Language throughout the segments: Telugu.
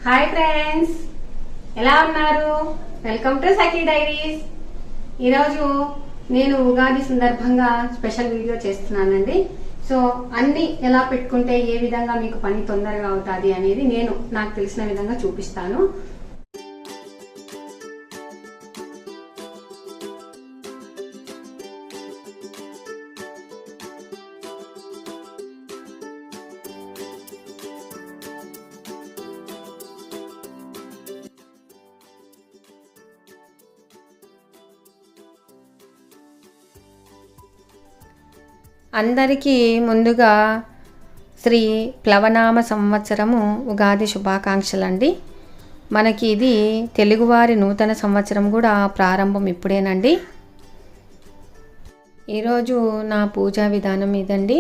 హాయ్ ఫ్రెండ్స్, ఎలా ఉన్నారు? Welcome to Sakhi diaries. ఈరోజు నేను ఉగాది సందర్భంగా స్పెషల్ వీడియో చేస్తున్నానండి. సో అన్ని ఎలా పెట్టుకుంటే ఏ విధంగా మీకు పని తొందరగా అవుతుంది అనేది నేను నాకు తెలిసిన విధంగా చూపిస్తాను. అందరికీ ముందుగా శ్రీ ప్లవనామ సంవత్సరము ఉగాది శుభాకాంక్షలండి. మనకి ఇది తెలుగువారి నూతన సంవత్సరం కూడా ప్రారంభం ఇప్పుడేనండి. ఈరోజు నా పూజా విధానం ఇదండి.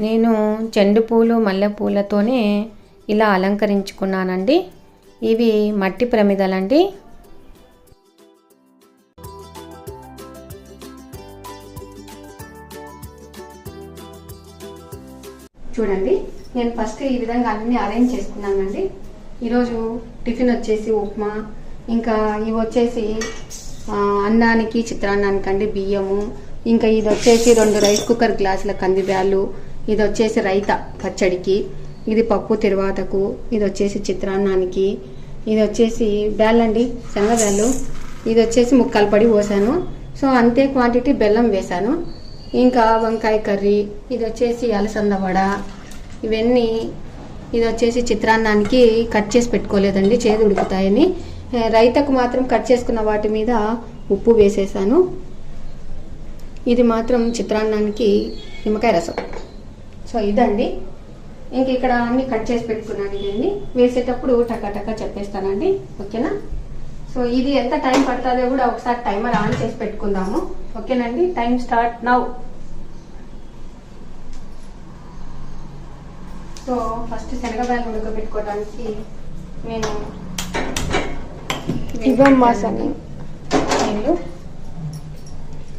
నేను చెండు పూలు మల్లెపూలతోనే ఇలా అలంకరించుకున్నానండి. ఇవి మట్టి ప్రమిదలండి. చూడండి, నేను ఫస్ట్ ఈ విధంగా అన్ని అరేంజ్ చేసుకున్నానండి. ఈరోజు టిఫిన్ వచ్చేసి ఉప్మా, ఇంకా ఇవి వచ్చేసి అన్నానికి చిత్రాన్నానికి అండి బియ్యము, ఇంకా ఇది వచ్చేసి 2 రైస్ కుక్కర్ గ్లాసుల కందిబ్యాళ్ళు, ఇది వచ్చేసి రైతా పచ్చడికి, ఇది పప్పు తిరువాతకు, ఇది వచ్చేసి చిత్రాన్నానికి, ఇది వచ్చేసి బ్యాళ్ళండి శనగబ్యాళ్ళు, ఇది వచ్చేసి ముక్కలు పడి పోసాను. సో అంతే క్వాంటిటీ బెల్లం వేసాను. ఇంకా వంకాయ కర్రీ, ఇది వచ్చేసి అలసంద వడ, ఇవన్నీ. ఇది వచ్చేసి చిత్రాన్నానికి కట్ చేసి పెట్టుకోలేదండి, చేదు ఉడుకుతాయని. రైతకు మాత్రం కట్ చేసుకున్న వాటి మీద ఉప్పు వేసేసాను. ఇది మాత్రం చిత్రాన్నానికి నిమ్మకాయ రసం. సో ఇదండి. ఇంక ఇక్కడ అన్ని కట్ చేసి పెట్టుకున్నాను. ఇవన్నీ వేసేటప్పుడు టకా చెప్పేస్తానండి, ఓకేనా? సో ఇది ఎంత టైం పడుతుందో కూడా ఒకసారి టైమర్ ఆన్ చేసి పెట్టుకుందాము, ఓకేనండి? Time start now. So first శనగబ్యాళ్ళు ఉడకబెట్టుకోవడానికి నేను నీళ్ళు,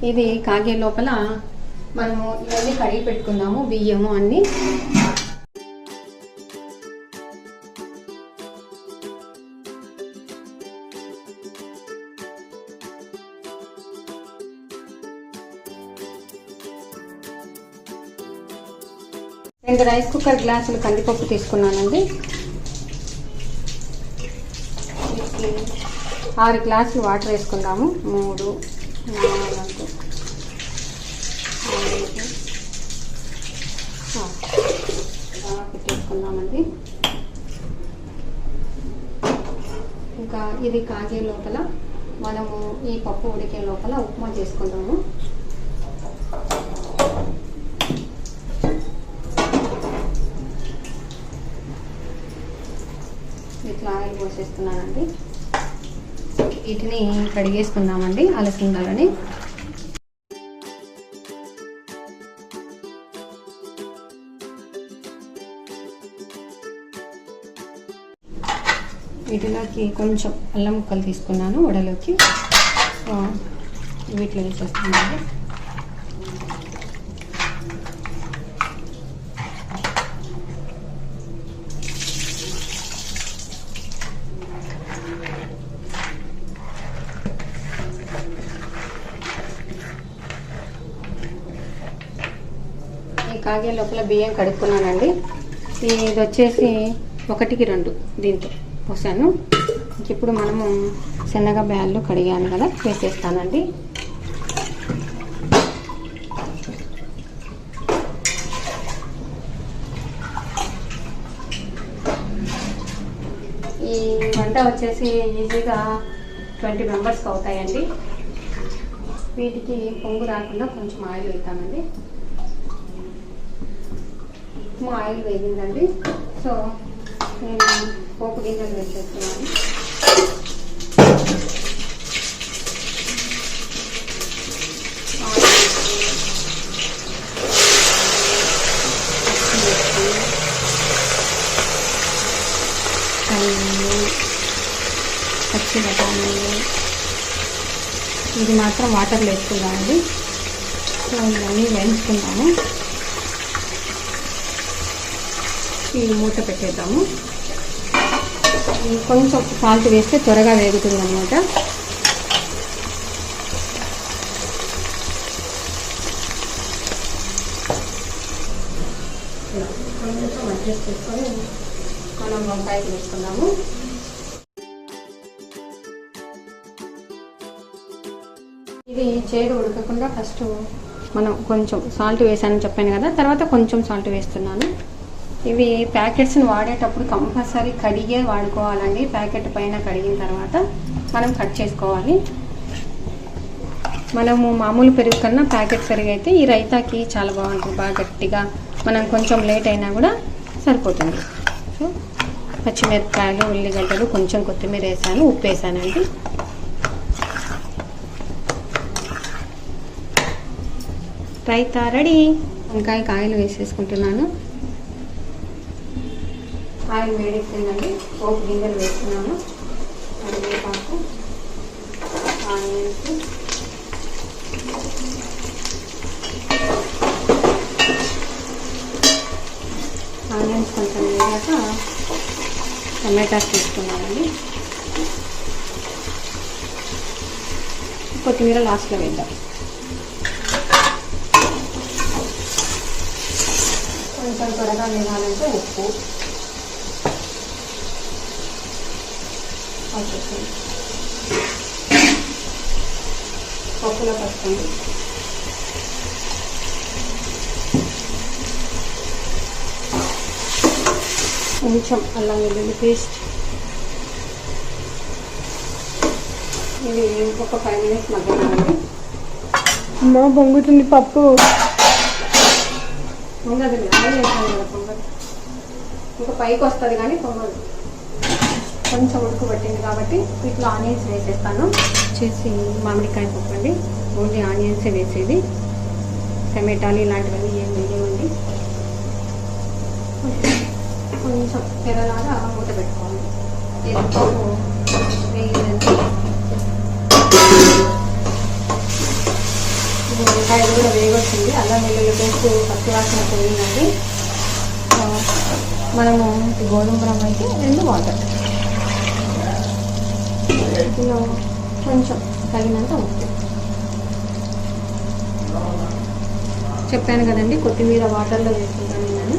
ఇది కాగే లోపల మనము ఇవన్నీ కడిగి పెట్టుకుందాము, బియ్యము అన్ని. రెండు రైస్ కుక్కర్ గ్లాసులు కందిపప్పు తీసుకున్నానండి. 6 గ్లాసులు వాటర్ వేసుకుందాము. 3, 4, 5 పెట్టేసుకుందామండి. ఇంకా ఇది కాగే లోపల మనము ఈ పప్పు ఉడికే లోపల ఉప్మా చేసుకుందాము. ఇట్లా ఆయిల్ పోసేస్తున్నానండి. వీటిని కడిగేసుకుందామండి అలసందలని. వీటిలోకి కొంచెం అల్లం ముక్కలు తీసుకున్నాను వడలోకి, వీటిలో వేసేస్తున్నాను. కాగే లోపల బియ్యం కడుక్కున్నానండి. ఇది వచ్చేసి 1కి 2 దీంతో పోసాను. ఇప్పుడు మనము శనగబ్యాళ్ళు కడిగాను కదా, వేసేస్తానండి. ఈ వంట వచ్చేసి ఈజీగా 20 మెంబర్స్కి అవుతాయండి. వీటికి పొంగు రాకుండా కొంచెం ఆయిల్ వేస్తామండి. ఆయిల్ వేగిందండి. సో నేను పోపు గింజలు వేసేస్తున్నాను. పచ్చి బఠానీలు, ఇది మాత్రం వాటర్లో వేసుకుందామండి. సో ఇవన్నీ వేయించుకుందాము. ఈ మూత పెట్టేద్దాము. కొంచెం సాల్ట్ వేస్తే త్వరగా వేగుతుంది అన్నమాట. కొంచెం అడ్జస్ట్ చేసుకొని మనం వంకాయకి వేసుకున్నాము. ఇది చేదు ఉడకకుండా ఫస్ట్ మనం కొంచెం సాల్ట్ వేసానని చెప్పాను కదా, తర్వాత కొంచెం సాల్ట్ వేస్తున్నాను. ఇవి ప్యాకెట్స్ని వాడేటప్పుడు కంపల్సరీ కడిగే వాడుకోవాలండి. ప్యాకెట్ పైన కడిగిన తర్వాత మనం కట్ చేసుకోవాలి. మనము మామూలు పెరుగు కన్నా ప్యాకెట్ పెరుగు అయితే ఈ రైతాకి చాలా బాగుంటుంది, బాగా గట్టిగా. మనం కొంచెం లేట్ అయినా కూడా సరిపోతుంది. సో పచ్చిమిరపకాయలు, ఉల్లిగడ్డలు, కొంచెం కొత్తిమీర వేసాను, ఉప్పు వేసానండి. రైతా రెడీ. వంకాయకి ఆయిల్ వేసేసుకుంటున్నాను. ఆయిల్ వేడెక్కిందండి. పోపు గింజలు వేస్తున్నాను. కరివేపాకు, ఆనియన్స్, కొంచెం వేయాక టమాటాస్ తీసుకున్నానండి. కొత్తిమీర లాస్ట్లో వేద్దాం. కొంచెం త్వరగా వేయాలంటే ఉప్పు, పప్పులో పసుపు, కొంచెం అల్లం వెల్లుల్లి పేస్ట్. ఇది ఒక 5 మినిట్స్ మగ్గాలండి. అమ్మా పొంగుతుంది పప్పు. పొంగదు, పొంగదు, ఇంకా పైకి వస్తుంది కానీ పొంగదు. కొంచెం ఉడకబట్టింది కాబట్టి వీటిలో ఆనియన్స్ వేసేస్తాను. చేసి మామిడికాయ పప్పు అండి, ఓన్లీ ఆనియన్సే వేసేది. టమాటాలు ఇలాంటివన్నీ ఏం వేయమండి. కొంచెం తెరలాగా మూత పెట్టుకోవాలి. పప్పు వేయాలంటే వంకాయలు కూడా వేగొచ్చింది. అల్లం వెల్లుల్లి పేస్ట్ పచ్చి వాసన పోయిందండి. మనము గోధుమ రవ్వ అయితే 2 వాటర్, ఇందులో కొంచెం తగినంత ఉప్పు. చెప్పాను కదండి, కొత్తిమీర వాటర్లో వేసుకుంటాను నేను.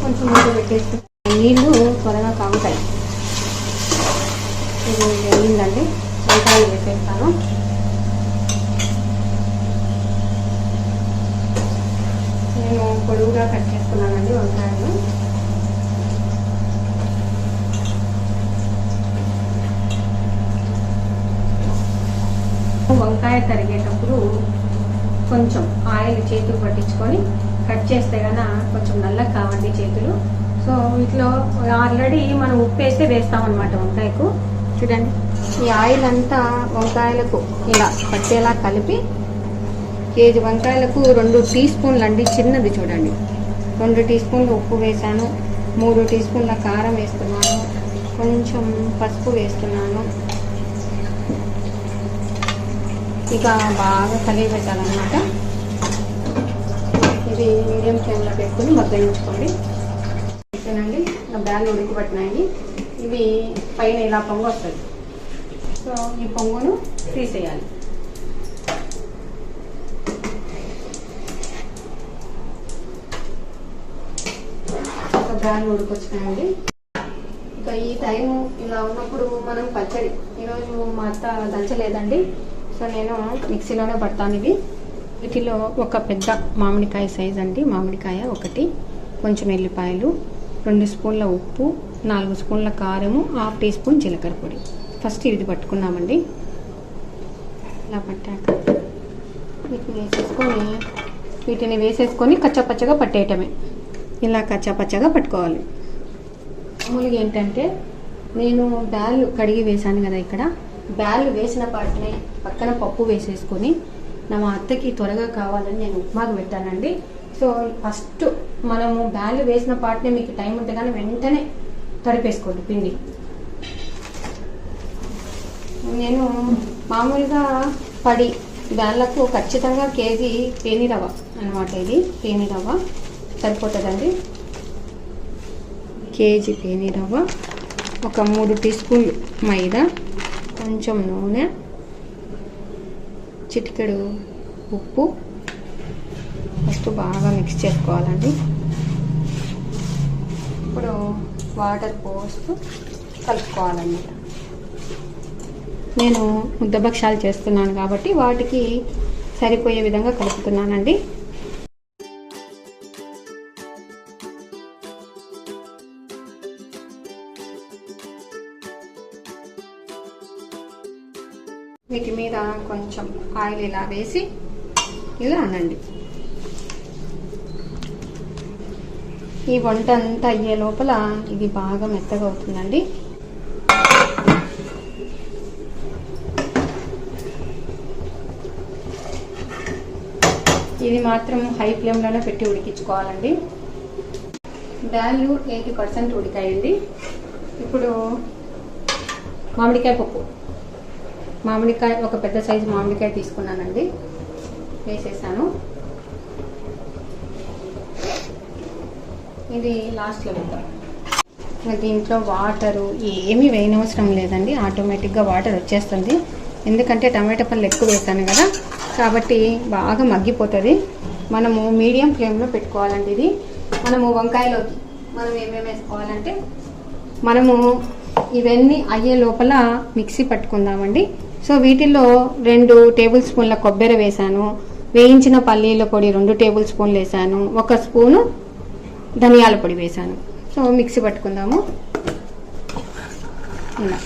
కొంచెం మూత పెట్టేసుకుంటాను. నీళ్ళు త్వరగా కాగుతాయి. ఇది వేయిందండి. వంకాయలు వేసేస్తాను. నేను పొడుగుగా కట్ చేసుకున్నానండి వంకాయలు. వంకాయ తరిగేటప్పుడు కొంచెం ఆయిల్ చేతులు పట్టించుకొని కట్ చేస్తే కన్నా కొంచెం నల్లగా కావండి చేతులు. సో వీటిలో ఆల్రెడీ మనం ఉప్పు వేస్తే వేస్తామన్నమాట వంకాయకు. చూడండి, ఈ ఆయిల్ అంతా వంకాయలకు ఇలా పట్టేలా కలిపి, కేజీ వంకాయలకు 2 టీ స్పూన్లు అండి, చిన్నది చూడండి. 2 టీ స్పూన్లు ఉప్పు వేసాను, 3 టీ స్పూన్ల కారం వేస్తున్నాను, కొంచెం పసుపు వేస్తున్నాను. ఇక బాగా కలిగి పెట్టాలన్నమాట. ఇది మీడియం ఫ్లేమ్లో పెట్టుకుని మగ్గనించుకోండి. ఓకేనండి, నా బ్యాలు ఉడకబట్టినాయి. ఇవి పైన ఇలా పొంగు వస్తుంది. సో ఈ పొంగును తీసేయాలి. బ్యాలు ఉడికొచ్చినాయండి. ఇక ఈ టైము ఇలా ఉన్నప్పుడు మనం పచ్చడి, ఈరోజు మా అత్త దంచలేదండి, సో నేను మిక్సీలోనే పడతాను. ఇవి వీటిలో ఒక పెద్ద మామిడికాయ సైజ్ అండి, మామిడికాయ ఒకటి, కొంచెం ఎల్లిపాయలు, 2 స్పూన్ల ఉప్పు, 4 స్పూన్ల కారము, 1/2 టీ స్పూన్ జీలకర్ర పొడి. ఫస్ట్ ఇది పట్టుకున్నామండి. ఇలా పట్టాక వీటిని వేసేసుకొని కచ్చాపచ్చగా పట్టేయటమే. ఇలా కచ్చాపచ్చగా పట్టుకోవాలి. మామూలుగా ఏంటంటే నేను బ్యాలు కడిగి వేసాను కదా, ఇక్కడ బ్యాలు వేసిన పాటిని పక్కన పప్పు వేసేసుకొని మా అత్తకి త్వరగా కావాలని నేను ఉప్మాకు పెట్టానండి. సో ఫస్ట్ మనము బ్యాలు వేసిన పాటినే మీకు టైం ఉంటే కానీ వెంటనే తడిపేసుకోండి పిండి. నేను మామూలుగా పడి బ్యాళ్ళకు ఖచ్చితంగా కేజీ పేనిరవ్వ అనమాట. ఇది పేనిరవ్వ సరిపోతుందండి. కేజీ పేనిరవ్వ ఒక 3 టీ స్పూన్లు మైదా, కొంచెం నూనె, చిటికెడు ఉప్పు ఫస్ట్ బాగా మిక్స్ చేసుకోవాలండి. ఇప్పుడు వాటర్ పోస్తూ కలుపుకోవాలన్నమాట. నేను ముద్దభక్షాలు చేస్తున్నాను కాబట్టి వాటికి సరిపోయే విధంగా కలుపుతున్నానండి. వీటి మీద కొంచెం ఆయిల్ ఇలా వేసి ఇలా అనండి. ఈ వంట అంతా అయ్యే లోపల ఇది బాగా మెత్తగా అవుతుందండి. ఇది మాత్రం హై ఫ్లేమ్లోనే పెట్టి ఉడికించుకోవాలండి. బ్యాళ్ళు 80% ఉడికాయండి. ఇప్పుడు మామిడికాయ పప్పు, మామిడికాయ ఒక పెద్ద సైజు మామిడికాయ తీసుకున్నానండి, వేసేసాను. ఇది లాస్ట్లో వేద్దాం. దీంట్లో వాటరు ఏమీ వేయనవసరం లేదండి, ఆటోమేటిక్గా వాటర్ వచ్చేస్తుంది. ఎందుకంటే టమాటా పళ్ళు ఎక్కువ వేసాను కదా, కాబట్టి బాగా మగ్గిపోతుంది. మనము మీడియం ఫ్లేమ్లో పెట్టుకోవాలండి. ఇది మనము వంకాయలోకి మనం ఏమేమి వేసుకోవాలంటే, మనము ఇవన్నీ అయ్యే లోపల మిక్సీ పట్టుకుందామండి. సో వీటిల్లో 2 టేబుల్ స్పూన్ల కొబ్బరి వేసాను, వేయించిన పల్లీల పొడి 2 టేబుల్ స్పూన్లు వేసాను, 1 స్పూను ధనియాల పొడి వేసాను. సో మిక్సీ పట్టుకుందాము. ఇలా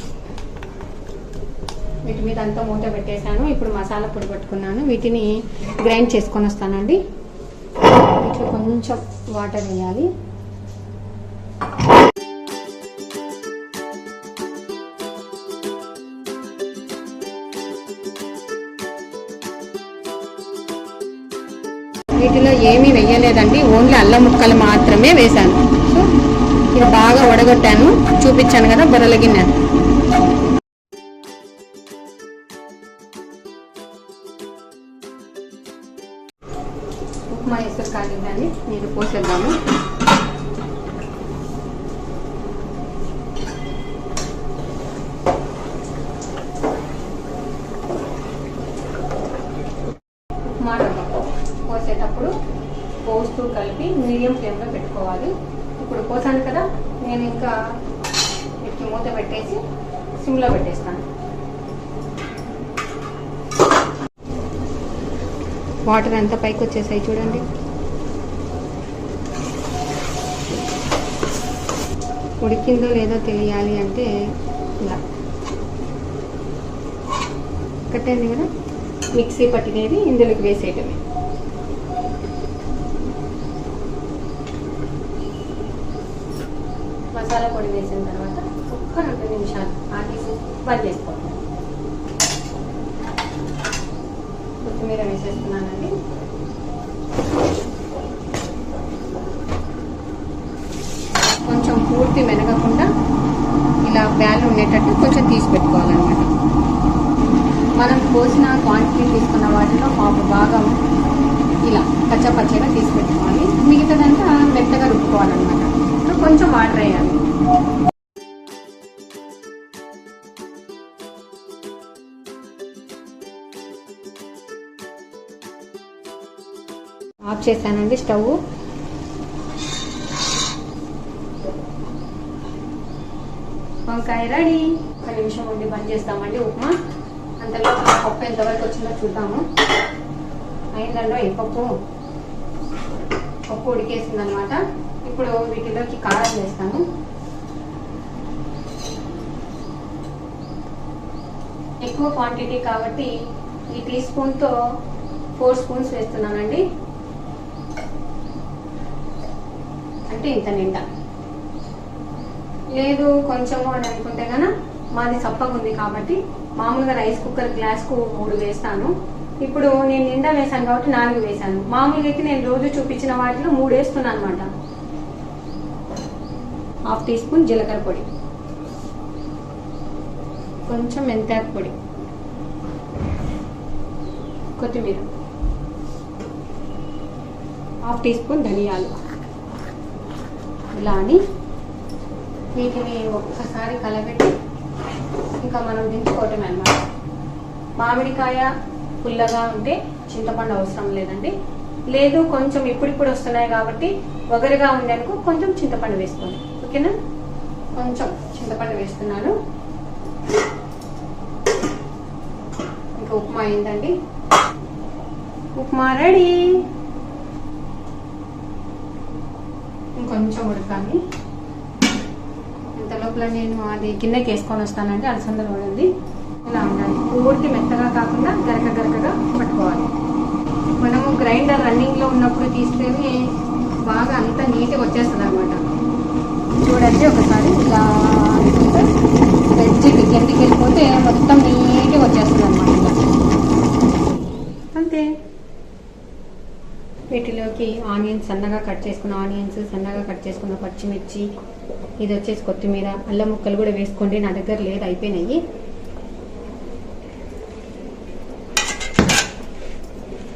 వీటి మీద అంతా మూత పెట్టేశాను. ఇప్పుడు మసాలా పొడి పట్టుకున్నాను, వీటిని గ్రైండ్ చేసుకొని వస్తానండి. వీటిలో కొంచెం వాటర్ వేయాలి. వీటిలో ఏమీ వేయలేదండి, ఓన్లీ అల్లం ముక్కలు మాత్రమే వేశాను. సో ఇది బాగా వడగొట్టాను, చూపించాను కదా బొరల గిన్నె. ఉప్మా ఎసురు కాగిందండి, నీరు పోసేద్దాము. ఉప్మా పోసేటప్పుడు పోస్తూ కలిపి మీడియం ఫ్లేమ్లో పెట్టుకోవాలి. ఇప్పుడు పోసాను కదా, నేను ఇంకా వీటికి మూత పెట్టేసి సిమ్లో పెట్టేస్తాను. వాటర్ అంతా పైకి వచ్చేసాయి చూడండి. ఉడికిందో లేదో తెలియాలి అంటే ఇలా కట్టండి కదా, మిక్సీ పట్టినది ఇందులోకి వేసేయటమే. మసాలా పొడి వేసిన తర్వాత ఒక్క 2 నిమిషాలు ఆగేసి బంద్ చేసుకోండి. కొత్తిమీర వేసేస్తున్నానండి. కొంచెం పూర్తి మెనగకుండా ఇలా బ్యాలు ఉండేటట్టు కొంచెం తీసి పెట్టుకోవాలన్నమాట. మనం పోసిన క్వాంటిటీ తీసుకున్న వాటిలో హాఫ్ భాగం ఇలా పచ్చపచ్చగా తీసి పెట్టుకోవాలి. మిగతాదంతా మెత్తగా రుబ్బుకోవాలన్నమాట. కొంచెం వాటర్ వేయాలి. ఆఫ్ చేశానండి స్టవ్. వంకాయ రెడీ. 1 నిమిషం ఉండి బంద్ చేస్తామండి ఉప్మా. అంతలో పప్పు ఎంతవరకు వచ్చిందో చూద్దాము. అయిందండో ఈ పప్పు ఉడికేసిందనమాట. ఇప్పుడు వీటిలోకి కారం వేస్తాను. ఎక్కువ క్వాంటిటీ కాబట్టి ఈ టీ స్పూన్తో 4 స్పూన్స్ వేస్తున్నానండి. అంటే ఇంత నిండా లేదు కొంచెము అని అనుకుంటే కనుక మాది చప్పగా ఉంది కాబట్టి మామూలుగా రైస్ కుక్కర్ గ్లాస్కు 3 వేస్తాను. ఇప్పుడు నేను నిండా వేసాను కాబట్టి 4 వేసాను. మామూలుగా అయితే నేను రోజు చూపించిన వాటిలో 3 వేస్తున్నాను అనమాట. హాఫ్ టీ స్పూన్ జీలకర్ర పొడి, కొంచెం మెంతాకు పొడి, కొత్తిమీర, హాఫ్ టీ స్పూన్ ధనియాలు. ఇలా అని వీటిని ఒక్కసారి కలబెట్టి ఇంకా మనం దించుకోవటమే అన్నమాట. మామిడికాయ పుల్లగా ఉంటే చింతపండు అవసరం లేదండి. లేదు కొంచెం ఇప్పుడిప్పుడు వస్తున్నాయి కాబట్టి వగరుగా ఉండేందుకు కొంచెం చింతపండు వేసుకోండి. ఓకేనా? కొంచెం చింతపండు వేస్తున్నాను. ఇంకా ఉప్మా అయిందండి. ఉప్మా రెడీ. ఇంకొంచెం ఉడకాలి. ఇంత లోపల నేను అది గిన్నెకి వేసుకొని వస్తానండి. అలసందలు ఉంది. ఇలా ఉండాలి. పూర్తి మెత్తగా కాకుండా గరకగా పట్టుకోవాలి. మనము గ్రైండర్ రన్నింగ్లో ఉన్నప్పుడు తీస్తేనే బాగా అంతా నీట్గా వచ్చేస్తుంది అనమాట. చూడండి ఒకసారి ఇలా వెజ్జికి కిందికి వెళ్ళిపోతే మొత్తం నీట్గా వచ్చేస్తుంది అనమాట. అంతే. వీటిలోకి ఆనియన్స్ సన్నగా కట్ చేసుకున్న ఆనియన్స్, సన్నగా కట్ చేసుకున్న పచ్చిమిర్చి, ఇది వచ్చేసి కొత్తిమీర, అల్లం ముక్కలు కూడా వేసుకోండి. నా దగ్గర లేదు, అయిపోయినాయి.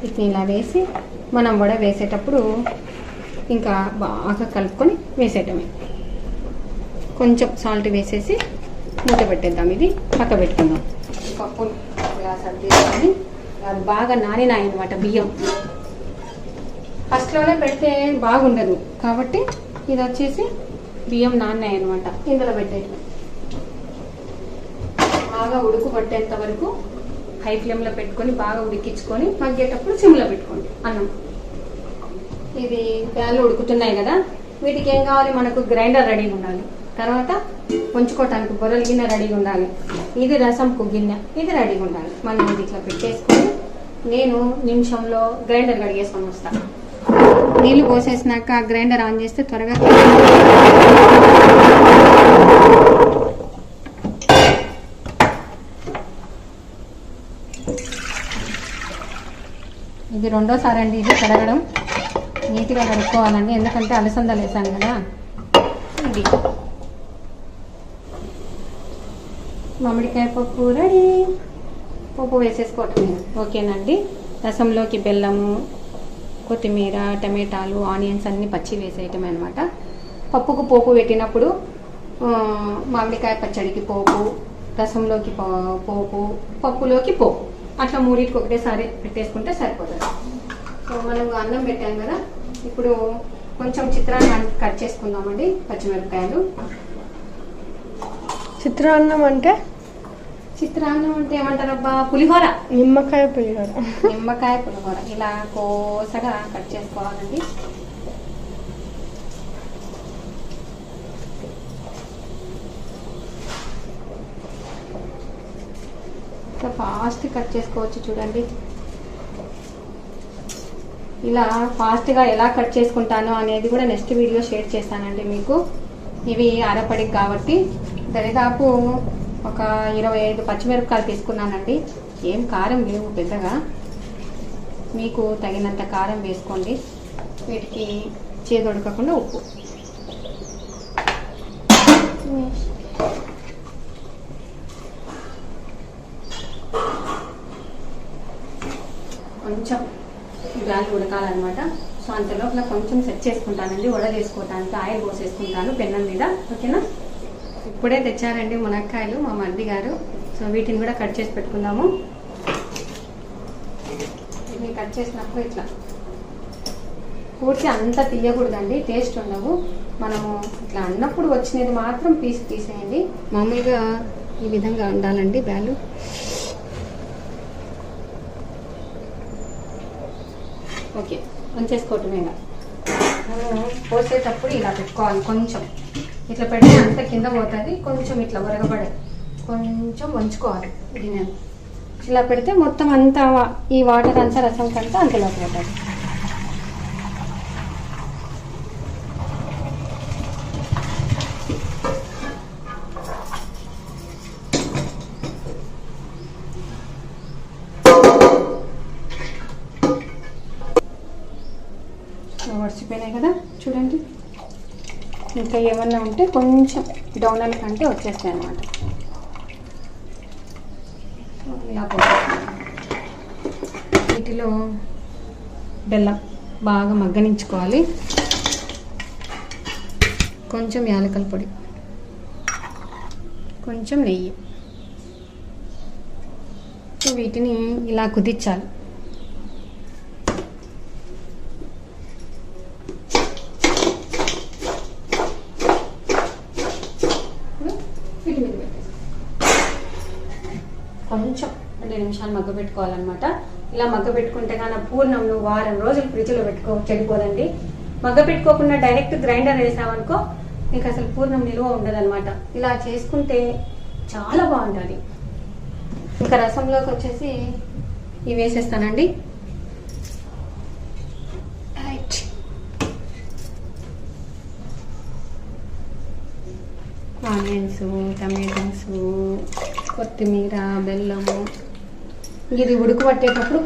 వీటిని ఇలా వేసి మనం వడ వేసేటప్పుడు ఇంకా బాగా కలుపుకొని వేసేయటమే. కొంచెం సాల్ట్ వేసేసి మూత పెట్టేద్దాం. ఇది పక్క పెట్టుకుందాం. పప్పులు ఇలా సర్దేసుకొని అది బాగా నానినాయి అన్నమాట. బియ్యం ఫస్ట్లోనే పెడితే బాగుండదు కాబట్టి ఇది వచ్చేసి బియ్యం నాన్నాయి అన్నమాట. ఇందులో పెట్టేయటం. బాగా ఉడుకు పట్టేంత వరకు హై ఫ్లేమ్లో పెట్టుకొని బాగా ఉడికించుకొని మగ్గేటప్పుడు సిమ్లో పెట్టుకోండి అన్నం. ఇది ప్యాన్లు ఉడుకుతున్నాయి కదా, వీటికి ఏం కావాలి? మనకు గ్రైండర్ రెడీగా ఉండాలి. తర్వాత ఉంచుకోవటానికి బొరలు గిన్నె రెడీగా ఉండాలి. ఇది రసంకు గిన్నె, ఇది రెడీగా ఉండాలి. మనం ఇది ఇట్లా పెట్టేసుకొని నేను నిమిషంలో గ్రైండర్ కడిగేసుకొని వస్తాను. నీళ్ళు పోసేసినాక గ్రైండర్ ఆన్ చేస్తే త్వరగా ఇది రెండోసారి అండి ఇది కడగడం. నీట్గా కడుక్కోవాలండి, ఎందుకంటే అలసందలు వేసాను కదా. ఇది మామిడికాయ పప్పు రెడీ. పప్పు వేసేసుకోవటం. ఓకేనండి. రసంలోకి బెల్లము, కొత్తిమీర, టమాటాలు, ఆనియన్స్ అన్నీ పచ్చి వేసేయటమే అనమాట. పప్పుకు పోపు పెట్టినప్పుడు మామిడికాయ పచ్చడికి పోపు, రసంలోకి పోపు, పప్పులోకి పోపు, అట్లా మూడింటికి ఒకటేసారి పెట్టేసుకుంటే సరిపోతుంది. సో మనం అన్నం పెట్టాం కదా, ఇప్పుడు కొంచెం చిత్రాన్నం కట్ చేసుకుందామండి. పచ్చిమిరపకాయలు. చిత్రాన్నం అంటే ఏమంటారబ్బా? పులిహోర. నిమ్మకాయ పులిహోర. నిమ్మకాయ పులిహోర ఇలా కోసగా కట్ చేసుకోవాలండి. ఫాస్ట్ కట్ చేసుకోవచ్చు. చూడండి ఇలా ఫాస్ట్గా ఎలా కట్ చేసుకుంటానో అనేది కూడా నెక్స్ట్ వీడియో షేర్ చేస్తానండి మీకు. ఇవి అరపడికి కాబట్టి దరిదాపు ఒక 25 పచ్చిమిరపకాయలు తీసుకున్నానండి. ఏం కారం లేవు పెద్దగా, మీకు తగినంత కారం వేసుకోండి. వీటికి చేదొడకకుండా ఉప్పు. కొంచెం గాలి ఉడకాలన్నమాట. సో అంతలోపల కొంచెం సెట్ చేసుకుంటానండి. వడ వేసుకోవటానికి ఆయిల్ పోసేసుకుంటాను పెన్నం మీద. ఓకేనా? ఇప్పుడే తెచ్చారండి మునక్కాయలు మా మరిది గారు. సో వీటిని కూడా కట్ చేసి పెట్టుకుందాము. వీటిని కట్ చేసినప్పుడు ఇట్లా పూర్తి అంతా తీయకూడదండి, టేస్ట్ ఉండవు. మనము ఇట్లా అన్నప్పుడు వచ్చినది మాత్రం తీసేయండి. మామూలుగా ఈ విధంగా ఉండాలండి బ్యాలు. ఓకే, వంచేసుకోవటమే. పోసేటప్పుడు ఇలా పెట్టుకోవాలి. కొంచెం ఇట్లా పెడితే అంత కింద పోతుంది. కొంచెం ఇట్లా ఉరగబడే కొంచెం వంచుకోవాలి. ఇది నేను ఇలా పెడితే మొత్తం అంతా ఈ వాటర్ అంతా రసం కంటే అంతలో పోతుంది. మర్చిపోయినాయి కదా, చూడండి. ఇంకా ఏమన్నా ఉంటే కొంచెం డౌన్ కంటే వచ్చేస్తాయి అన్నమాట. ఇలా వీటిలో బెల్లం బాగా మగ్గనించుకోవాలి. కొంచెం యాలకల పొడి కొంచెం నెయ్యి. సో వీటిని ఇలా కుదించాలి. వీటి మీద పెట్టేసి కొంచెం 2 నిమిషాలు మగ్గ పెట్టుకోవాలన్నమాట. ఇలా మగ్గ పెట్టుకుంటే కానీ పూర్ణం నువ్వు వారం రోజులు ఫ్రిడ్జ్లో చెడిపోదండి. మగ్గ పెట్టుకోకుండా డైరెక్ట్ గ్రైండర్ వేసామనుకో నీకు అసలు పూర్ణం నిల్వ ఉండదన్నమాట. ఇలా చేసుకుంటే చాలా బాగుంటుంది. ఇంకా రసంలోకి వచ్చేసి ఇవి వేసేస్తానండి. రైట్, ఆనియన్స్, టమాటోస్, కొత్తిమీర, బెల్లము. ఇది ఉడుకు పట్టేటప్పుడు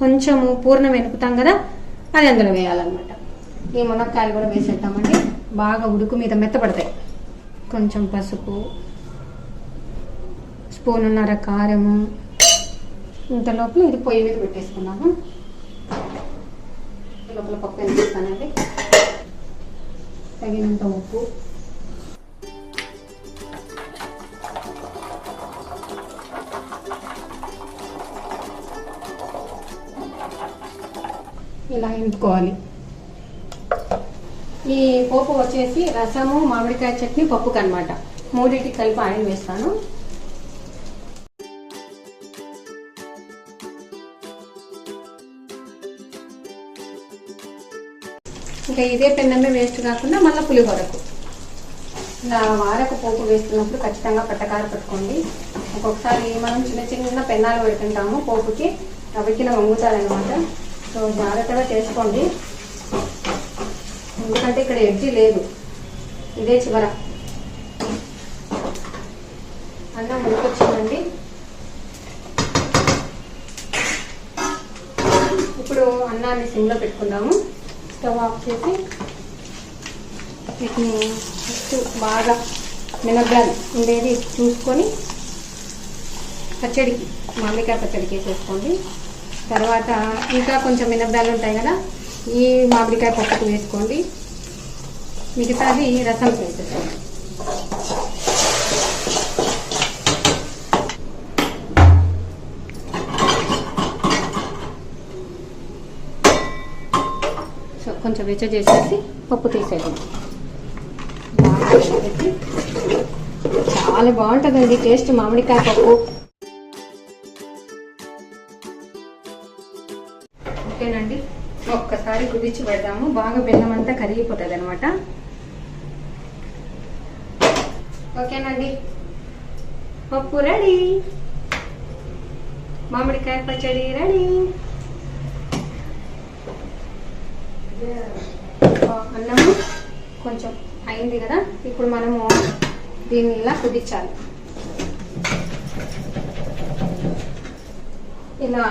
కొంచెము పూర్ణం వెనుకుతాం కదా, అది అందులో వేయాలన్నమాట. ఈ మునక్కాయలు కూడా వేసేద్దామండి. బాగా ఉడుకు మీద మెత్తపడతాయి. కొంచెం పసుపు, స్పూనున్నర కారము. ఇంత లోపల ఇది పొయ్యి మీద పెట్టేసుకున్నాము. లోపల పప్పు వేసేస్తానండి. తగినంత ఉప్పు, ఇలా ఎంపుకోవాలి. ఈ పోపు వచ్చేసి రసము, మామిడికాయ చట్నీ, పప్పుకు అనమాట. మూడింటికి కలిపి ఆయిల్ వేస్తాను. ఇంకా ఇదే పెన్నమే వేస్ట్ కాకుండా మళ్ళీ పులిహోరకు ఇలా వారకు పోపు వేస్తున్నప్పుడు ఖచ్చితంగా పట్టకార పెట్టుకోండి. ఒక్కొక్కసారి మనం చిన్న చిన్న పెన్నాలు పెడుతుంటాము పోపుకి, అవికి వంగుతారనమాట. సో జాగ్రత్తగా చేసుకోండి, ఎందుకంటే ఇక్కడ ఎడ్జి లేదు. ఇదే చివర అన్నం ఉడికొచ్చిందండి. ఇప్పుడు అన్నాన్ని సిమ్లో పెట్టుకుందాము. స్టవ్ ఆఫ్ చేసి వీటిని ఫస్ట్ బాగా మినపగాలు ఉండేది చూసుకొని పచ్చడికి, మామిడికాయ పచ్చడికి వేసేసుకోండి. తర్వాత ఇంకా కొంచెం మినపగాలు ఉంటాయి కదా, ఈ మామిడికాయ పప్పుకు వేసుకోండి. మిగతాది రసం వేసేసుకోండి. సో కొంచెం వెచ్చ చేసేసి పప్పు తీసేద్దాం. చాలా బాగుంటుందండి టేస్ట్ మామిడికాయ పప్పు. ఓకేనండి, ఒక్కసారి కుదిర్చి పెడదాము. బాగా బెల్లం అంతా కరిగిపోతుంది అనమాట. ఓకేనండి, పప్పు రెడీ, మామిడికాయ పచ్చడి రెడీ. అన్నము కొంచెం అయింది కదా, ఇప్పుడు మనము దీన్ని ఇలా కుదిర్చాలి. ఇలా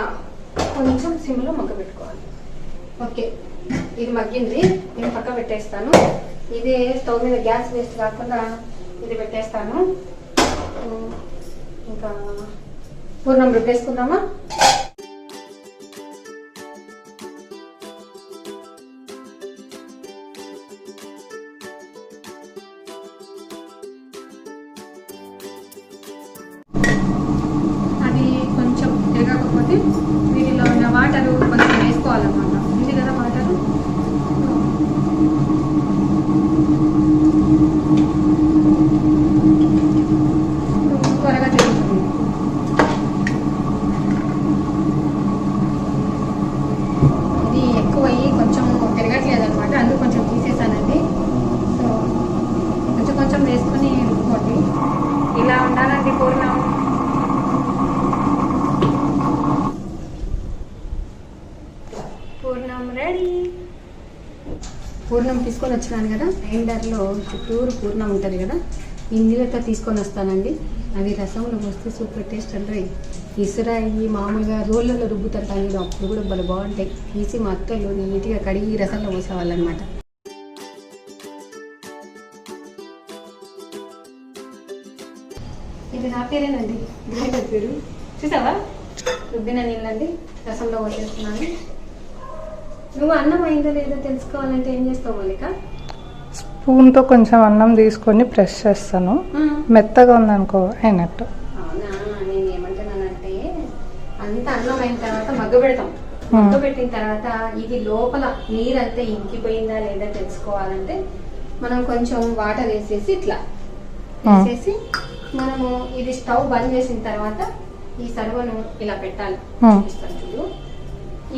కొంచెం సిమ్లో మగ్గ పెట్టుకోవాలి. ఓకే, ఇది మగ్గింది. నేను పక్క పెట్టేస్తాను. ఇది స్టవ్ మీద గ్యాస్ వేస్ట్ కాకుండా ఇది పెట్టేస్తాను. ఇంకా పూర్ణం రుబ్బేసుకుందామా? అది కొంచెం తిరగకపోతే వీటిలో ఉన్న వాటరు కొంచెం వేసుకోవాలన్నమాట. ఉంది కదా వాటరు, త్వరగా తిరుగుతుంది. ఇది ఎక్కువయ్యి కొంచెం తిరగట్లేదు అనమాట, అందుకు కొంచెం తీసేసానండి. సో కొంచెం కొంచెం వేసుకొని రుబ్బుకోండి. ఇలా ఉండాలండి పూర్ణం. పూర్ణం రెడీ. పూర్ణం తీసుకొని వచ్చినాను కదా, గ్రైండర్లో చుట్టూరు పూర్ణం ఉంటుంది కదా, ఇందులో తీసుకొని వస్తానండి. అవి రసంలో వస్తే సూపర్ టేస్ట్ అంటే ఇసురాయి మామూలుగా రోళ్ళలో రుబ్బుతుంటాను కదా, అప్పుడు కూడా భలే బాగుంటాయి. తీసి మా అత్తలు నీట్గా కడిగి రసంలో పోసేవాళ్ళనమాట. ఇది నా పేరేనండి, గ్రైండర్ పేరు. చూసావా, రుబ్బిన నీళ్ళండి రసంలో పోసేస్తున్నాను. నువ్వు అన్నం అయిందో లేదో తెలుసుకోవాలంటే ఏం చేస్తావు మౌలిక? స్పూన్తో కొంచెం అన్నం తీసుకొని ప్రెస్ చేస్తాను. మెత్తగా ఉందనుకో అయినట్టు. అవునా, నేను ఏమంటున్నానంటే అంత అన్నం అయిన తర్వాత మగ్గబెడతాం. మగ్గబెట్టిన తర్వాత ఇది లోపల నీరంతా ఇంకిపోయిందా లేదా తెలుసుకోవాలంటే మనం కొంచెం వాటర్ వేసేసి ఇట్లా వేసేసి మనము ఇది స్టవ్ బంద్ చేసిన తర్వాత ఈ సర్వను ఇలా పెట్టాలి. చూపిస్తాను చూడు.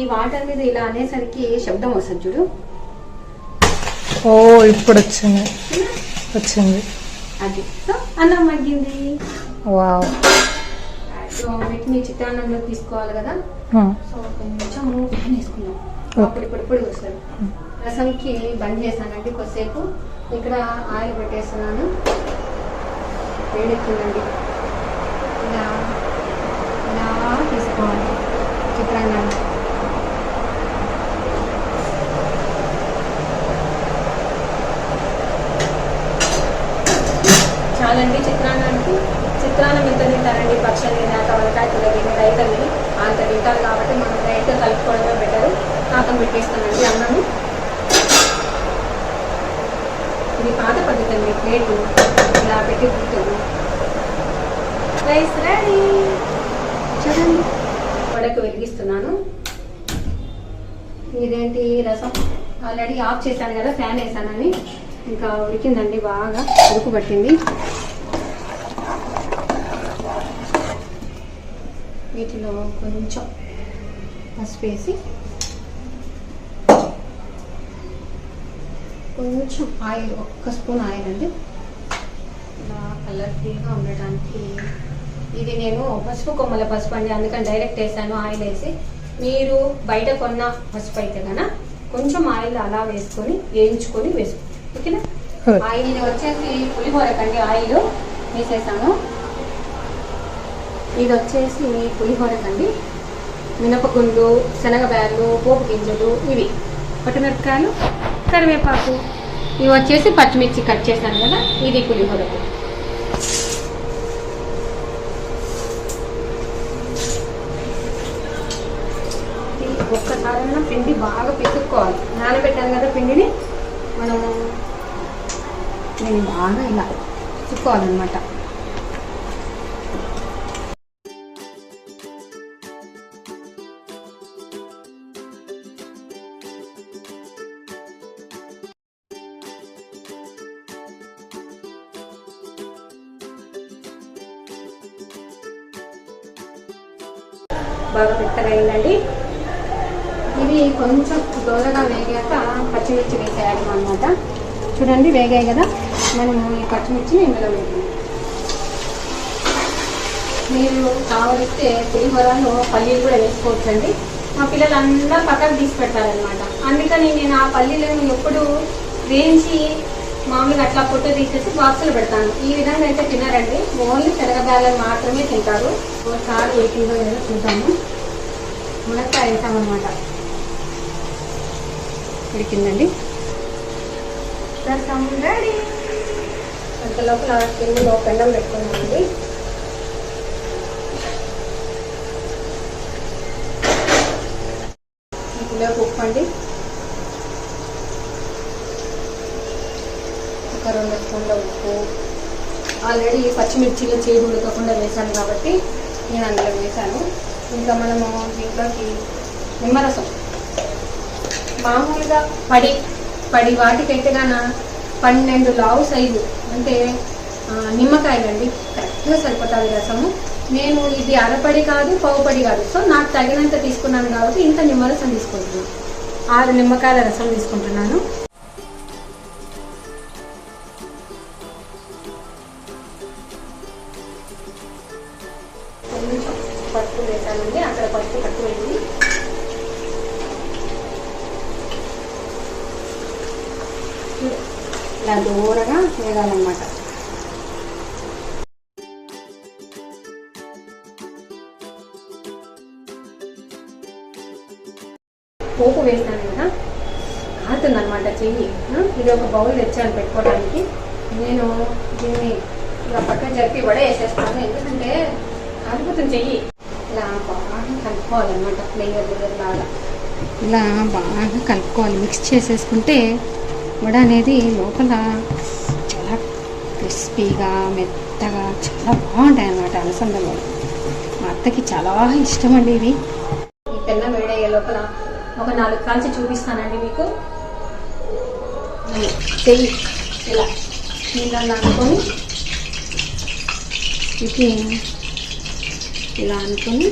ఈ వాటర్ మీద ఇలా అనేసరికి శబ్దం వస్తుంది చూడు. ఓ ఇప్పుడు వచ్చింది. అది సో అన్నం మగ్గింది. వావ్. సో వీటిని చిత్రాన్నంలో తీసుకోవాలి కదా. సో కొంచెం ఫ్యాన్ వేసుకున్నాం. ఇప్పుడు వస్తుంది. రసంకి బంద్ చేశానండి కొద్దిసేపు. ఇక్కడ ఆయిల్ పెట్టేస్తున్నాను. వేడెక్కిందండి. ఇలా ఇలా తీసుకోవాలి చిత్రాన్నాన్ని. చాలండి చిత్రాన్నానికి. చిత్రాన్నం ఎంత తింటారండి పక్షులు తినాక వంకాయ తినగిన రైతుల్ని అంత తింటారు కాబట్టి మనం రైతు కలుపుకోవడమే బెటర్. పాకం పెట్టేస్తానండి అన్నము. ఇది పాత పద్ధతి అండి. ప్లేటు ఇలా పెట్టి కుడుతుంది. Rice ready. చూడండి వడకు వెలిగిస్తున్నాను. ఇదేంటి రసం ఆల్రెడీ ఆఫ్ చేశాను కదా, ఫ్యాన్ వేసానని. ఇంకా ఉడికిందండి, బాగా ఉడుకు పట్టింది. వీటిలో కొంచెం పసుపు వేసి కొంచెం ఆయిల్, 1 స్పూన్ ఆయిల్ అండి. ఇలా కలర్ఫుల్గా ఉండటానికి. ఇది నేను పసుపు కొమ్మల పసుపు అండి, అందుకని డైరెక్ట్ వేసాను ఆయిల్ వేసి. మీరు బయట కొన్న పసుపు అయితే కన్నా కొంచెం ఆయిల్ అలా వేసుకొని వేయించుకొని వేసుకోండి. ఓకేనా. ఆయిల్ ఇది వచ్చేసి పులిహోరకండి. ఆయిల్ వేసేసాను. ఇది వచ్చేసి పులిహోరకండి. మినపగుండ్లు, శనగబ్యాళ్ళు, పోపు గింజలు, ఇవి పచ్చిమిరపకాయలు, కరివేపాకు, ఇవి వచ్చేసి పచ్చిమిర్చి కట్ చేశాను కదా, ఇది పులిహోరకు. ఒక్కసారైనా పిండి బాగా పిసుక్కోవాలి. నానబెట్టాను కదా పిండిని, మనము దీన్ని బాగా ఇలా పిసుక్కోవాలన్నమాట. బాగా మెత్తగా అయిందండి. ఇవి కొంచెం దోరగా వేగాక పచ్చిమిర్చి వేసేయాలి అన్నమాట. చూడండి వేగాయి కదా, మనము ఈ పచ్చిమిర్చిని ఇందులో వేయాలి. మీరు కావలిస్తే పులిహోరలో పల్లీలు కూడా వేసుకోవచ్చండి. మా పిల్లలందరూ పక్కకు తీసి పెడతారనమాట. అందుకని నేను ఆ పల్లీలను ఎప్పుడు వేయించి మామూలుగా అట్లా పొట్టు తీసేసి బాక్సులు పెడతాను. ఈ విధంగా అయితే తినారండి. ఓన్లీ శనగబ్యాలను మాత్రమే తింటారు. ఒకసారి వేసిందో లేదో చూద్దాము. మునక్కాయ వేసామన్నమాట. ఉడికిందండి. రసం రెడీ. అంత లోపల కిందలో పెండం పెట్టుకున్నామండి. ఇందులో ఉప్పు అండి, ఒక 2 స్పూన్ల ఉప్పు. ఆల్రెడీ పచ్చిమిర్చిలో చేదు ఉడకకుండా వేసాను కాబట్టి నేను అందులో వేసాను. ఇంకా మనము దీంట్లోకి నిమ్మరసం, మామూలుగా పడి వాటికైతే గాన 12 లావు సైజు అంటే నిమ్మకాయలండి కరెక్ట్గా సరిపోతుంది రసము. నేను ఇది అరపడి కాదు, పావుపడి కాదు. సో నాకు తగినంత తీసుకున్నాను కాబట్టి ఇంత నిమ్మరసం తీసుకుంటున్నాను. 6 నిమ్మకాయల రసం తీసుకుంటున్నాను. కొంచెం పసుపు వేసానండి, అక్కడ పసుపు తక్కువైంది. ఇలా దూరగా వేయాలన్నమాట. పోపు వేసాను కదా, కాలుతుందన్నమాట చెయ్యి. ఇది ఒక బౌల్ తెచ్చాను పెట్టుకోవడానికి. నేను దీన్ని ఇలా పక్కన జరిపి వడ వేసేస్తాను, ఎందుకంటే కాలిపోతుంది చెయ్యి. ఇలా బాగా కలుపుకోవాలన్నమాట. లేయర్ లాగా ఇలా బాగా కలుపుకోవాలి. మిక్స్ చేసేసుకుంటే వడ అనేది లోపల చాలా క్రిస్పీగా మెత్త మెత్తగా చాలా బాగుంటాయి అన్నమాట అలసందలు. మా అత్తకి చాలా ఇష్టం అండి ఇవి. ఈ పెన్నం వేడయ్యే లోపల ఒక 4 కాల్చి చూపిస్తానండి మీకు. చెయ్యి ఇలా నీళ్ళల్లో అనుకొని ఇది ఇలా అనుకొని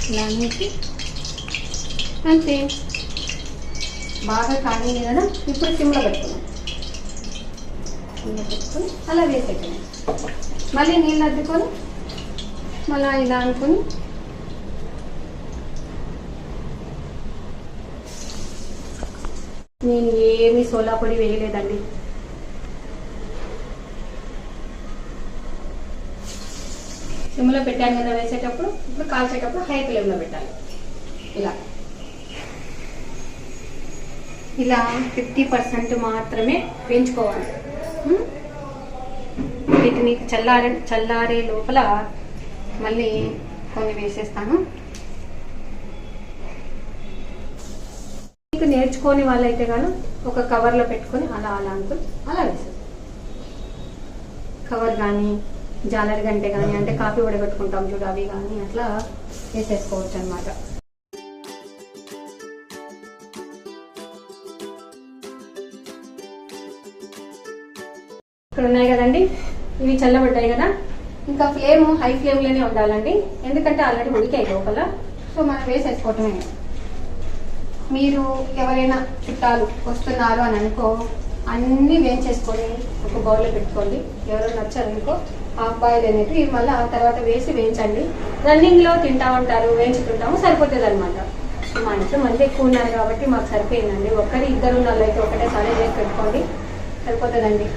ఇలా అనేసి అంతే. బాగా కాగింది కదా, ఇప్పుడు సిమ్లో పెట్టుకున్నాం. సిమ్లో పెట్టుకొని అలా వేసేసాను. మళ్ళీ నీళ్ళు అద్దుకొని మళ్ళీ ఇలా అనుకొని నేను ఏమీ సోలా పొడి వేయలేదండి. సిమ్లో పెట్టాను కదా వేసేటప్పుడు. ఇప్పుడు కాల్చేటప్పుడు హై ఫ్లేమ్లో పెట్టాలి. ఇలా ఇలా 50% మాత్రమే వేయించుకోవాలి. వీటిని చల్లారే లోపల మళ్ళీ కొన్ని వేసేస్తాను. మీకు నేర్చుకోని వాళ్ళైతే కానీ ఒక కవర్లో పెట్టుకొని అలా అనుకుని అలా వేసేస్తాను. కవర్ కానీ జాలరి గంటే కానీ, అంటే కాఫీ వడగట్టుకుంటాం చూడు, అవి కానీ అట్లా వేసేసుకోవచ్చు అనమాట. ఇక్కడ ఉన్నాయి కదండి, ఇవి చల్లబడ్డాయి కదా. ఇంకా ఫ్లేమ్ హై ఫ్లేమ్లోనే ఉండాలండి, ఎందుకంటే ఆల్రెడీ ఉడికాయి లోపల. సో మనం వేసేసుకోవటమే. మీరు ఎవరైనా చుట్టాలు వస్తున్నారు అని అనుకో, అన్నీ వేయించేసుకొని ఒక బౌల్లో పెట్టుకోండి. ఎవరైనా నచ్చారనుకో హాఫ్ బాయిల్ అనేది ఇది మళ్ళీ ఆ తర్వాత వేసి వేయించండి. రన్నింగ్లో తింటా ఉంటారు, వేయించుకుంటాము, సరిపోతుంది అనమాట. మా ఇంట్లో మంది ఎక్కువ ఉన్నారు కాబట్టి మాకు సరిపోయిందండి. 1-2 ఉన్న అయితే ఒకటేసారి చేసి పెట్టుకోండి, సరిపోతుందండి.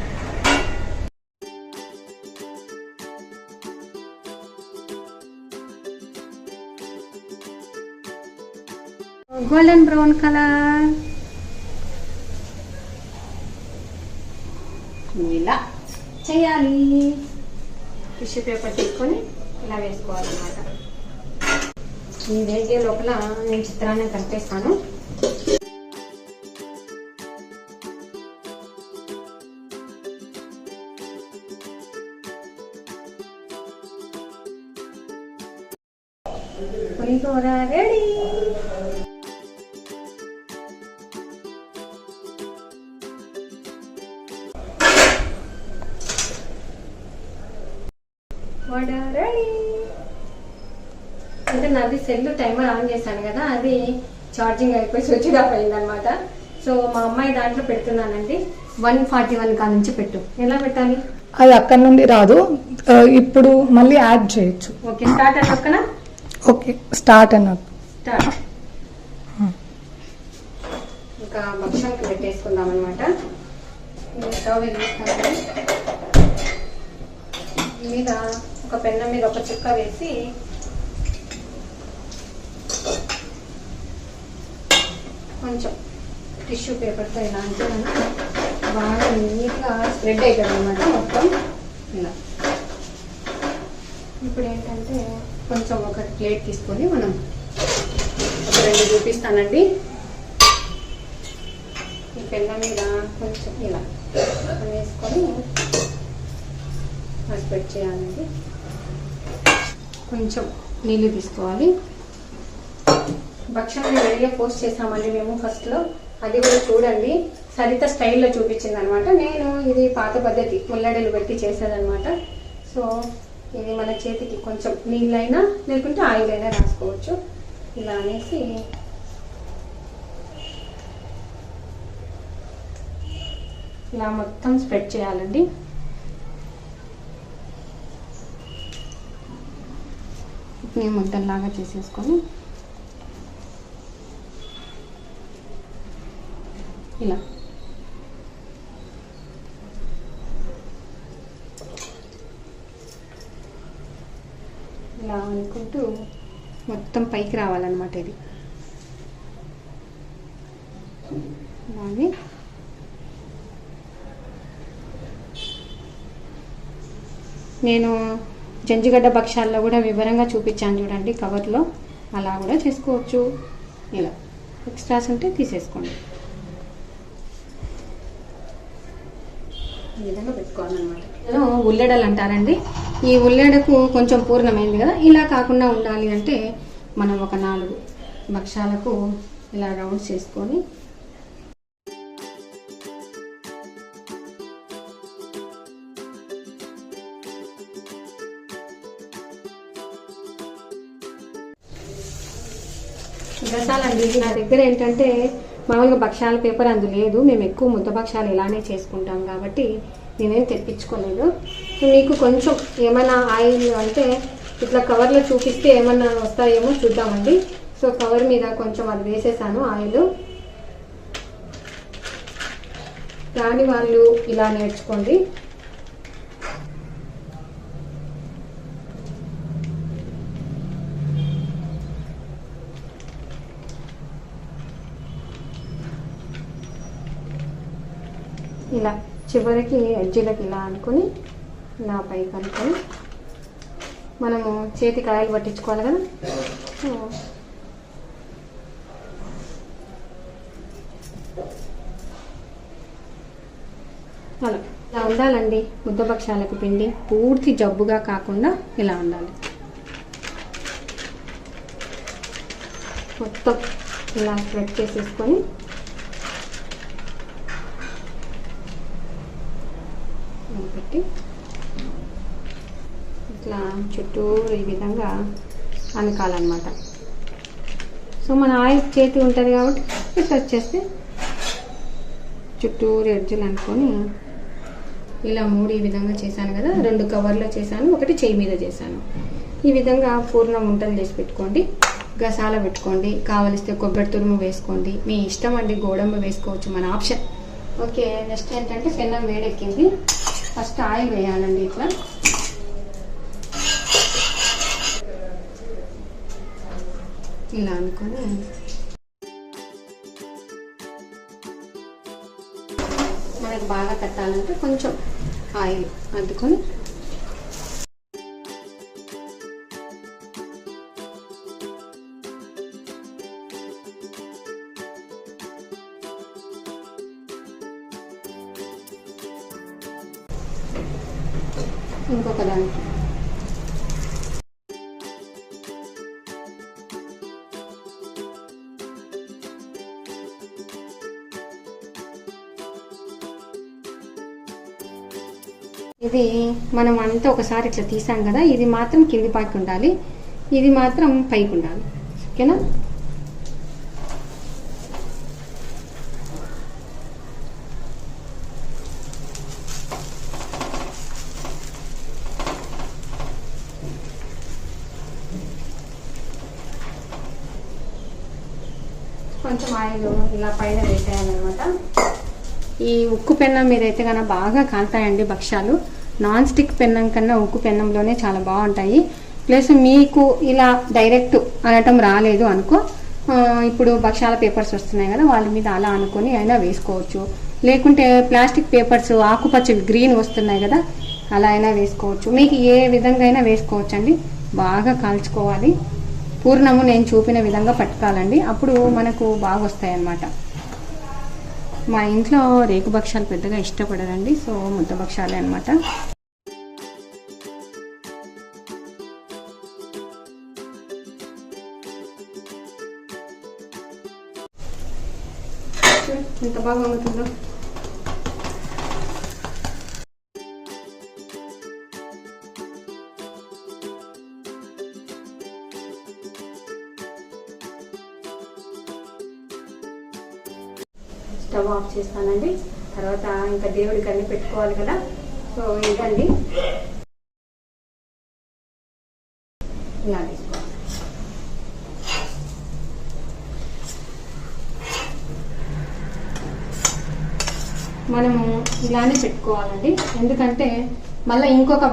గోల్డెన్ బ్రౌన్ కలర్ ఇలా చేయాలి. టిష్యూ పేపర్ తీసుకొని ఇలా వేసుకోవాలన్నమాట. ఈ వేగే లోపల నేను చిత్రాన్ని కలిపేస్తాను. పులిహోర రెడీ. అంటే నాది సెల్ టైమర్ ఆన్ చేశాను కదా, అది ఛార్జింగ్ అయిపోయి స్విచ్ ఆఫ్ అయింది అనమాట. సో మా అమ్మాయి దాంట్లో పెడుతున్నానండి. 141 కా నుంచి పెట్టు. ఎలా పెట్టాలి? అది అక్కడ నుండి రాదు, ఇప్పుడు మళ్ళీ యాడ్ చేయొచ్చు. ఓకే, స్టార్ట్ అని పక్కన. ఓకే, స్టార్ట్ అన్నట్టు. స్టార్ట్. ఇంకా భక్షానికి పెట్టేసుకుందాం అనమాట. స్టవ్ వెలిగిస్తాను. మీద ఒక పెన్నం మీద ఒక చుక్క వేసి కొంచెం టిష్యూ పేపర్తో ఇలా అంటే బాగా నీట్గా స్ప్రెడ్ అవుతుంది అనమాట మొత్తం ఇలా. ఇప్పుడు ఏంటంటే కొంచెం ఒక ప్లేట్ తీసుకొని మనం ఒక 2 చూపిస్తానండి. ఈ పెన్న మీద కొంచెం ఇలా వేసుకొని స్ప్రెడ్ చేయాలండి. కొంచెం నీళ్ళు తీసుకోవాలి. భక్షాన్ని రెడీగా పోస్ట్ చేసామండి మేము ఫస్ట్లో. అది కూడా చూడండి, సరిత స్టైల్లో చూపించింది అనమాట. నేను ఇది పాత పద్ధతి ఉల్లడలు పెట్టి చేసేదనమాట. సో ఇది మన చేతికి కొంచెం నీళ్ళైనా లేకుంటే ఆయిల్ అయినా రాసుకోవచ్చు. ఇలా అనేసి ఇలా మొత్తం స్ప్రెడ్ చేయాలండి. నేను ముద్దల్లాగా చేసేసుకొని ఇలా ఇలా అనుకుంటూ మొత్తం పైకి రావాలన్నమాట. ఇది అలాగే నేను జంజిగడ్డ భక్షాల్లో కూడా వివరంగా చూపించాను చూడండి కవర్లో. అలా కూడా చేసుకోవచ్చు. ఇలా ఎక్స్ట్రాస్ ఉంటే తీసేసుకోండి. ఈ విధంగా పెట్టుకోవాలన్నమాట. ఉల్లెడలు అంటారండి. ఈ ఉల్లెడకు కొంచెం పూర్ణమైంది కదా, ఇలా కాకుండా ఉండాలి అంటే మనం ఒక 4 భక్షాలకు ఇలా రౌండ్స్ చేసుకొని గసాలండి. నా దగ్గర ఏంటంటే మామూలుగా భక్షాల పేపర్ అందు లేదు, మేము ఎక్కువ ముద్ద భక్షాలు ఇలానే చేసుకుంటాం కాబట్టి నేనేం తెప్పించుకోలేదు. సో మీకు కొంచెం ఏమైనా ఆయిల్ అంటే ఇట్లా కవర్లో చూపిస్తే ఏమన్నా వస్తాయేమో చూద్దామండి. సో కవర్ మీద కొంచెం అది వేసేసాను ఆయిల్. రాని వాళ్ళు ఇలా నేర్చుకోండి. ఇలా చివరికి ఎడ్జీలకి ఇలా అనుకుని ఇలా పైకి అనుకొని మనము చేతికి ఆయిల్ పట్టించుకోవాలి కదా. అలా ఇలా ఉండాలండి ముద్దభక్షాలకు పిండి. పూర్తి జబ్బుగా కాకుండా ఇలా ఉండాలి. మొత్తం ఇలా స్ప్రెడ్ చేసేసుకొని పెట్టి ఇట్లా చుట్టూరు ఈ విధంగా అనుకాలన్నమాట. సో మన ఆయిల్ చేతి ఉంటుంది కాబట్టి ఇట్లా వచ్చేస్తే చుట్టూరు ఎడ్జులు అనుకొని ఇలా 3 ఈ విధంగా చేశాను కదా. 2 కవర్లో చేశాను, 1 చేయి మీద చేశాను. ఈ విధంగా పూర్ణం ఉంటలు చేసి పెట్టుకోండి. గసాల పెట్టుకోండి, కావలిస్తే కొబ్బరి తురుము వేసుకోండి, మీ ఇష్టం అండి. గోడంబ వేసుకోవచ్చు, మన ఆప్షన్. ఓకే, నెక్స్ట్ ఏంటంటే పెన్నం వేడెక్కింది. ఫస్ట్ ఆయిల్ వేయాలండి. ఇట్లా ఇలా అనుకొని మనకు బాగా కట్టాలంటే కొంచెం ఆయిల్ అద్దుకొని ఇంకొక దానికి ఇది మనం అంతా ఒకసారి ఇట్లా తీసాం కదా. ఇది మాత్రం కింది పైకి ఉండాలి, ఇది మాత్రం పైకి ఉండాలి. ఓకేనా? కొంచెం ఆయిల్ ఇలా పైన వేసేయాలన్నమాట. ఈ ఉక్కు పెన్నం మీద అయితే కన్నా బాగా కాలుతాయండి భక్షాలు. నాన్ స్టిక్ పెన్నం కన్నా ఉక్కు పెన్నంలోనే చాలా బాగుంటాయి. ప్లస్ మీకు ఇలా డైరెక్ట్ అనటం రాలేదు అనుకో, ఇప్పుడు భక్షాల పేపర్స్ వస్తున్నాయి కదా, వాళ్ళ మీద అలా అనుకొని అయినా వేసుకోవచ్చు. లేకుంటే ప్లాస్టిక్ పేపర్స్ ఆకుపచ్చ గ్రీన్ వస్తున్నాయి కదా, అలా అయినా వేసుకోవచ్చు. మీకు ఏ విధంగా అయినా వేసుకోవచ్చు అండి. బాగా కాల్చుకోవాలి. పూర్ణము నేను చూపిన విధంగా పట్టుకోవాలండి, అప్పుడు మనకు బాగా వస్తాయి అన్నమాట. మా ఇంట్లో రేకు భక్షాలు పెద్దగా ఇష్టపడరండి, సో ముద్ద భక్షాలే అనమాట. ఎంత బాగా అవుతుందో. స్టవ్ ఆఫ్ చేస్తానండి. తర్వాత ఇంకా దేవుడికి అన్ని పెట్టుకోవాలి కదా. సో ఇదండి ఇలా తీసుకోవాలి. మనము ఇలానే పెట్టుకోవాలండి. ఎందుకంటే మళ్ళీ ఇంకొక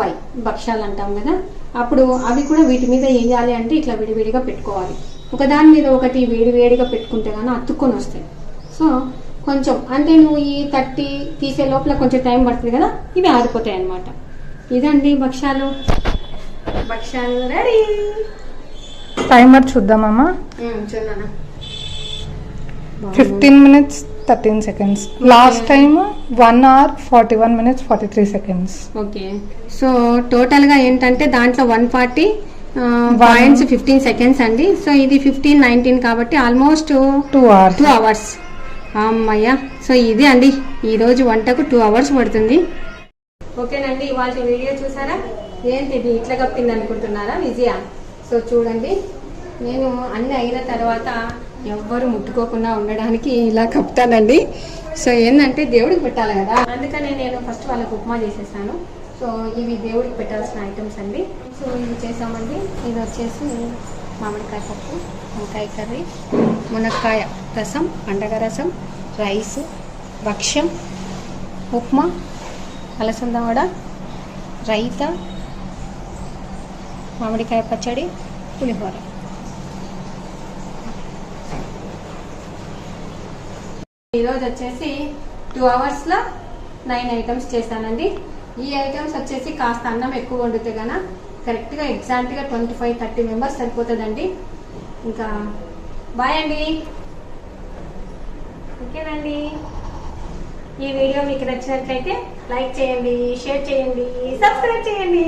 భక్షాలు అంటాం కదా, అప్పుడు అవి కూడా వీటి మీద వేయాలి అంటే ఇట్లా విడివిడిగా పెట్టుకోవాలి. ఒకదాని మీద ఒకటి వేడివేడిగా పెట్టుకుంటే కానీ అతుక్కొని వస్తాయి. సో కొంచెం అంటే నువ్వు ఈ 30 తీసే లోపల కొంచెం టైం పడుతుంది కదా, ఇవి ఆరిపోతాయి అన్నమాట. ఇదండి భక్షాలు. భక్షాలు రెడీ. టైమర్ చూద్దామమ్మా. చూడనా, 15 minutes 13 seconds. Last time 1 hour 41 minutes 43 seconds. Okay, so టోటల్గా ఏంటంటే దాంట్లో 140 పాయింట్స్ 15 సెకండ్స్ అండి. సో ఇది 15-19 కాబట్టి ఆల్మోస్ట్ 2 hours. 2 అవర్స్. అమ్మయ్య, సో ఇది అండి ఈరోజు వంటకు 2 అవర్స్ పడుతుంది. ఓకేనండి, ఇవాళ వీడియో చూసారా? ఏంటి ఇది ఇట్లా కప్పింది అనుకుంటున్నారా విజయ? సో చూడండి, నేను అన్నీ అయిన తర్వాత ఎవ్వరు ముట్టుకోకుండా ఉండడానికి ఇలా కప్తానండి. సో ఏంటంటే దేవుడికి పెట్టాలి కదా, అందుకని నేను ఫస్ట్ వాళ్ళకి ఉప్మా చేసేసాను. సో ఇవి దేవుడికి పెట్టాల్సిన ఐటమ్స్ అండి. సో ఇవి చేసామండి. ఇది వచ్చేసి మామిడికాయ పప్పు, వంకాయ కర్రీ, మునక్కాయ రసం, పండగ రసం, రైస్, భక్ష్యం, ఉప్మా, అలసంద వడ, రైతా, మామిడికాయ పచ్చడి, పులిహోర. ఈరోజు వచ్చేసి 2 అవర్స్లో 9 ఐటమ్స్ చేశానండి. ఈ ఐటమ్స్ వచ్చేసి కాస్త అన్నం ఎక్కువ వండితే కన్నా కరెక్ట్గా ఎగ్జాక్ట్గా 25-30 మెంబర్స్ సరిపోతుందండి. ఇంకా బాయ్ అండి. ఓకేనండి, ఈ వీడియో మీకు నచ్చినట్లయితే లైక్ చేయండి, షేర్ చేయండి, సబ్స్క్రైబ్ చేయండి.